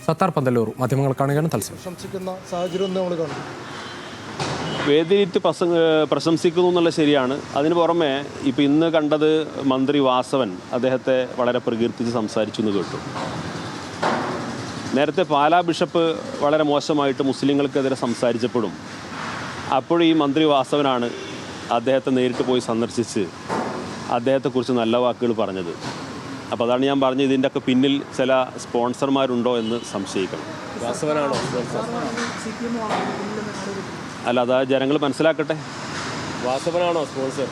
സത്താർ പന്തല്ലൂർ മാധ്യമങ്ങൾ കാണുകയാണ് തത്സമയം. പ്രശംസിക്കുന്ന സാഹചര്യം നമ്മൾ കാണുന്നു. വേദിയിട്ട് പ്രശംസിക്കുന്നു എന്നുള്ള ശരിയാണ്. അതിന് പുറമെ ഇപ്പോൾ ഇന്ന് കണ്ടത് മന്ത്രി വാസവൻ അദ്ദേഹത്തെ വളരെ പ്രകീർത്തിച്ച് സംസാരിച്ചു എന്ന് കേട്ടു. നേരത്തെ പാലാ ബിഷപ്പ് വളരെ മോശമായിട്ട് മുസ്ലിങ്ങൾക്കെതിരെ സംസാരിച്ചപ്പോഴും അപ്പോഴും ഈ മന്ത്രി വാസവനാണ് അദ്ദേഹത്തെ നേരിട്ട് പോയി സന്ദർശിച്ച് അദ്ദേഹത്തെക്കുറിച്ച് നല്ല വാക്കുകൾ പറഞ്ഞത്. അപ്പോൾ അതാണ് ഞാൻ പറഞ്ഞത്, ഇതിൻ്റെയൊക്കെ പിന്നിൽ ചില സ്പോൺസർമാരുണ്ടോ എന്ന് സംശയിക്കണം. വാസവനാണോ സ്പോൺസർ? അല്ല, അത് ജനങ്ങൾ മനസ്സിലാക്കട്ടെ. വാസവനാണോ സ്പോൺസർ?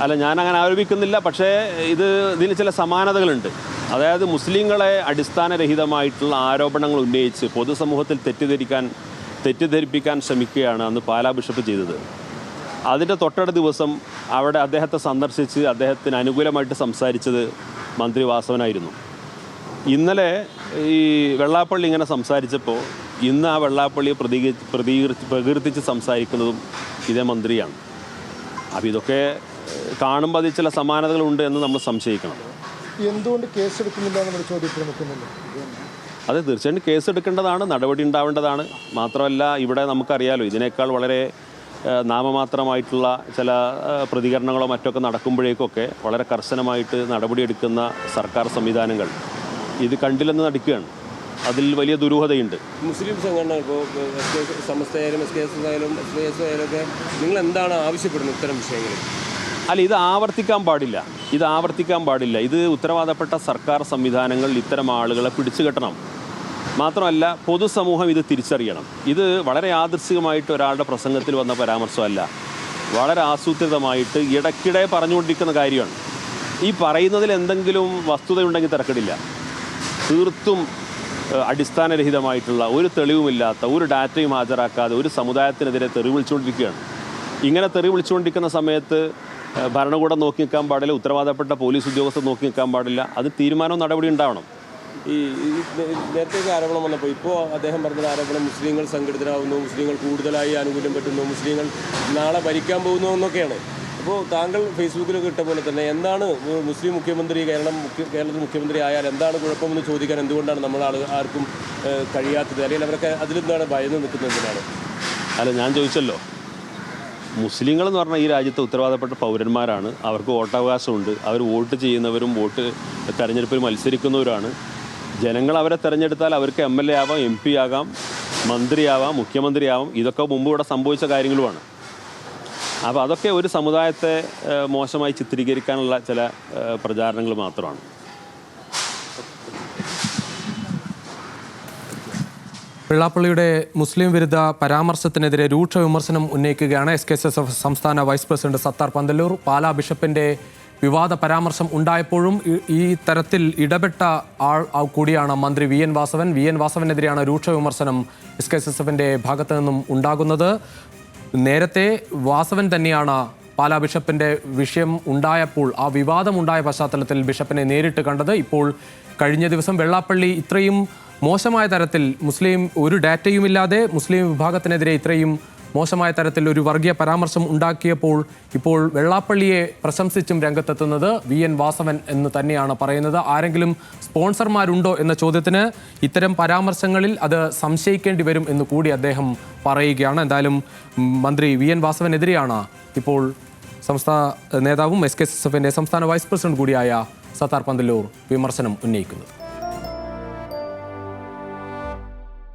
അല്ല, ഞാൻ അങ്ങനെ ആരോപിക്കുന്നില്ല. പക്ഷേ ഇതിന് ചില സമാനതകളുണ്ട്. അതായത് മുസ്ലിങ്ങളെ അടിസ്ഥാനരഹിതമായിട്ടുള്ള ആരോപണങ്ങൾ ഉന്നയിച്ച് പൊതുസമൂഹത്തിൽ തെറ്റിദ്ധരിപ്പിക്കാൻ ശ്രമിക്കുകയാണ് അന്ന് പാലാ ബിഷപ്പ് ചെയ്തത്. അതിൻ്റെ തൊട്ടടുത്ത ദിവസം അവിടെ അദ്ദേഹത്തെ സന്ദർശിച്ച് അദ്ദേഹത്തിന് അനുകൂലമായിട്ട് സംസാരിച്ചത് മന്ത്രി വാസവനായിരുന്നു. ഇന്നലെ ഈ വെള്ളാപ്പള്ളി ഇങ്ങനെ സംസാരിച്ചപ്പോൾ ഇന്ന് ആ വെള്ളാപ്പള്ളിയെ പ്രകീർത്തിച്ച് സംസാരിക്കുന്നതും ഇതേ മന്ത്രിയാണ്. അപ്പോൾ ഇതൊക്കെ കാണുമ്പോൾ അതിൽ ചില സമാനതകളുണ്ട് എന്ന് നമ്മൾ സംശയിക്കണം. എന്തുകൊണ്ട് കേസെടുക്കുന്നില്ല എന്നൊരു ചോദ്യം നിൽക്കുന്നില്ല. അത് തീർച്ചയായിട്ടും കേസെടുക്കേണ്ടതാണ്, നടപടി ഉണ്ടാവേണ്ടതാണ്. മാത്രമല്ല, ഇവിടെ നമുക്കറിയാലോ, ഇതിനേക്കാൾ വളരെ നാമമാത്രമായിട്ടുള്ള ചില പ്രതികരണങ്ങളോ മറ്റൊക്കെ നടക്കുമ്പോഴേക്കൊക്കെ വളരെ കർശനമായിട്ട് നടപടിയെടുക്കുന്ന സർക്കാർ സംവിധാനങ്ങൾ ഇത് കണ്ടില്ലെന്ന് നടിക്കുകയാണ്. അതിൽ വലിയ ദുരൂഹതയുണ്ട്. മുസ്ലിം സംഘടന ഇപ്പോൾ സമസ്തയായാലും SKS ആയാലും SYS ആയാലും ഒക്കെ നിങ്ങൾ എന്താണ് ആവശ്യപ്പെടുന്നത് ഇത്തരം വിഷയങ്ങളിൽ? അല്ല, ഇത് ആവർത്തിക്കാൻ പാടില്ല. ഇത് ഉത്തരവാദപ്പെട്ട സർക്കാർ സംവിധാനങ്ങൾ ഇത്തരം ആളുകളെ പിടിച്ചുകെട്ടണം. മാത്രമല്ല, പൊതുസമൂഹം ഇത് തിരിച്ചറിയണം. ഇത് വളരെ യാദൃശ്ചികമായിട്ട് ഒരാളുടെ പ്രസംഗത്തിൽ വന്ന പരാമർശമല്ല, വളരെ ആസൂത്രിതമായിട്ട് ഇടയ്ക്കിടെ പറഞ്ഞുകൊണ്ടിരിക്കുന്ന കാര്യമാണ്. ഈ പറയുന്നതിൽ എന്തെങ്കിലും വസ്തുതയുണ്ടെങ്കിൽ തിരക്കിടില്ല. തീർത്തും അടിസ്ഥാനരഹിതമായിട്ടുള്ള, ഒരു തെളിവുമില്ലാത്ത, ഒരു ഡാറ്റയും ഹാജരാക്കാതെ ഒരു സമുദായത്തിനെതിരെ തെറി വിളിച്ചുകൊണ്ടിരിക്കുകയാണ്. ഇങ്ങനെ തെറി വിളിച്ചുകൊണ്ടിരിക്കുന്ന സമയത്ത് ഭരണകൂടം നോക്കി നിൽക്കാൻ പാടില്ല, ഉത്തരവാദപ്പെട്ട പോലീസ് ഉദ്യോഗസ്ഥർ നോക്കി നിൽക്കാൻ പാടില്ല. അത് തീരുമാനവും നടപടി ഉണ്ടാവണം. ഈ നേരത്തെ ആരോപണം വന്നപ്പോൾ ഇപ്പോൾ അദ്ദേഹം പറഞ്ഞ ആരോപണം മുസ്ലിങ്ങൾ സംഘടിതരാകുന്നു, മുസ്ലിങ്ങൾ കൂടുതലായി ആനുകൂല്യം പറ്റുന്നു, മുസ്ലിങ്ങൾ നാളെ ഭരിക്കാൻ പോകുന്നു എന്നൊക്കെയാണ്. അപ്പോൾ താങ്കൾ ഫേസ്ബുക്കിലൊക്കെ ഇട്ട പോലെ തന്നെ എന്താണ് മുസ്ലിം മുഖ്യമന്ത്രി കേരളത്തിൽ മുഖ്യമന്ത്രി ആയാൽ എന്താണ് കുഴപ്പമെന്ന് ചോദിക്കാൻ എന്തുകൊണ്ടാണ് നമ്മൾ ആർക്കും കഴിയാത്തത്? അല്ലെങ്കിൽ അവരൊക്കെ അതിലെന്താണ് ഭയന്ന് നിൽക്കുന്നതിനാണ്? അല്ല, ഞാൻ ചോദിച്ചല്ലോ, മുസ്ലിങ്ങൾ എന്ന് പറഞ്ഞാൽ ഈ രാജ്യത്തെ ഉത്തരവാദപ്പെട്ട പൗരന്മാരാണ്. അവർക്ക് വോട്ടവകാശമുണ്ട്. അവർ വോട്ട് ചെയ്യുന്നവരും തെരഞ്ഞെടുപ്പിൽ മത്സരിക്കുന്നവരാണ്. ജനങ്ങൾ അവരെ തിരഞ്ഞെടുത്താൽ അവർക്ക് MLA ആവാം, MP ആകാം, മന്ത്രിയാവാം, മുഖ്യമന്ത്രിയാവാം. ഇതൊക്കെ മുമ്പ് ഇവിടെ സംഭവിച്ച കാര്യങ്ങളുമാണ്. അപ്പോൾ അതൊക്കെ ഒരു സമുദായത്തെ മോശമായി ചിത്രീകരിക്കാനുള്ള ചില പ്രചാരണങ്ങൾ മാത്രമാണ്. വെള്ളാപ്പള്ളിയുടെ മുസ്ലിം വിരുദ്ധ പരാമർശത്തിനെതിരെ രൂക്ഷ വിമർശനം ഉന്നയിക്കുകയാണ് SKSF സംസ്ഥാന വൈസ് പ്രസിഡന്റ് സത്താർ പന്തല്ലൂർ. പാലാ ബിഷപ്പിന്റെ വിവാദ പരാമർശം ഉണ്ടായപ്പോഴും ഈ തരത്തിൽ ഇടപെട്ട ആൾ കൂടിയാണ് മന്ത്രി VN വാസവൻ. VN വാസവനെതിരെയാണ് രൂക്ഷ വിമർശനം SKSFന്റെ ഭാഗത്തു നിന്നും ഉണ്ടാകുന്നത്. നേരത്തെ വാസവൻ തന്നെയാണ് പാലാ ബിഷപ്പിന്റെ വിഷയം ഉണ്ടായപ്പോൾ, ആ വിവാദം ഉണ്ടായ പശ്ചാത്തലത്തിൽ ബിഷപ്പിനെ നേരിട്ട് കണ്ടത്. ഇപ്പോൾ കഴിഞ്ഞ ദിവസം വെള്ളാപ്പള്ളി ഇത്രയും മോശമായ തരത്തിൽ ഒരു ഡാറ്റയുമില്ലാതെ മുസ്ലിം വിഭാഗത്തിനെതിരെ ഇത്രയും മോശമായ തരത്തിൽ ഒരു വർഗീയ പരാമർശം ഉണ്ടാക്കിയപ്പോൾ ഇപ്പോൾ വെള്ളാപ്പള്ളിയെ പ്രശംസിച്ചും രംഗത്തെത്തുന്നത് VN വാസവൻ എന്ന് തന്നെയാണ് പറയുന്നത്. ആരെങ്കിലും സ്പോൺസർമാരുണ്ടോ എന്ന ചോദ്യത്തിന് ഇത്തരം പരാമർശങ്ങളിൽ അത് സംശയിക്കേണ്ടി വരും എന്ന് കൂടി അദ്ദേഹം പറയുകയാണ്. എന്തായാലും മന്ത്രി VN വാസവനെതിരെയാണ് ഇപ്പോൾ സംസ്ഥാന നേതാവും SKSFന്റെ സംസ്ഥാന വൈസ് പ്രസിഡന്റ് കൂടിയായ സത്താർ പന്തല്ലൂർ വിമർശനം ഉന്നയിക്കുന്നത്.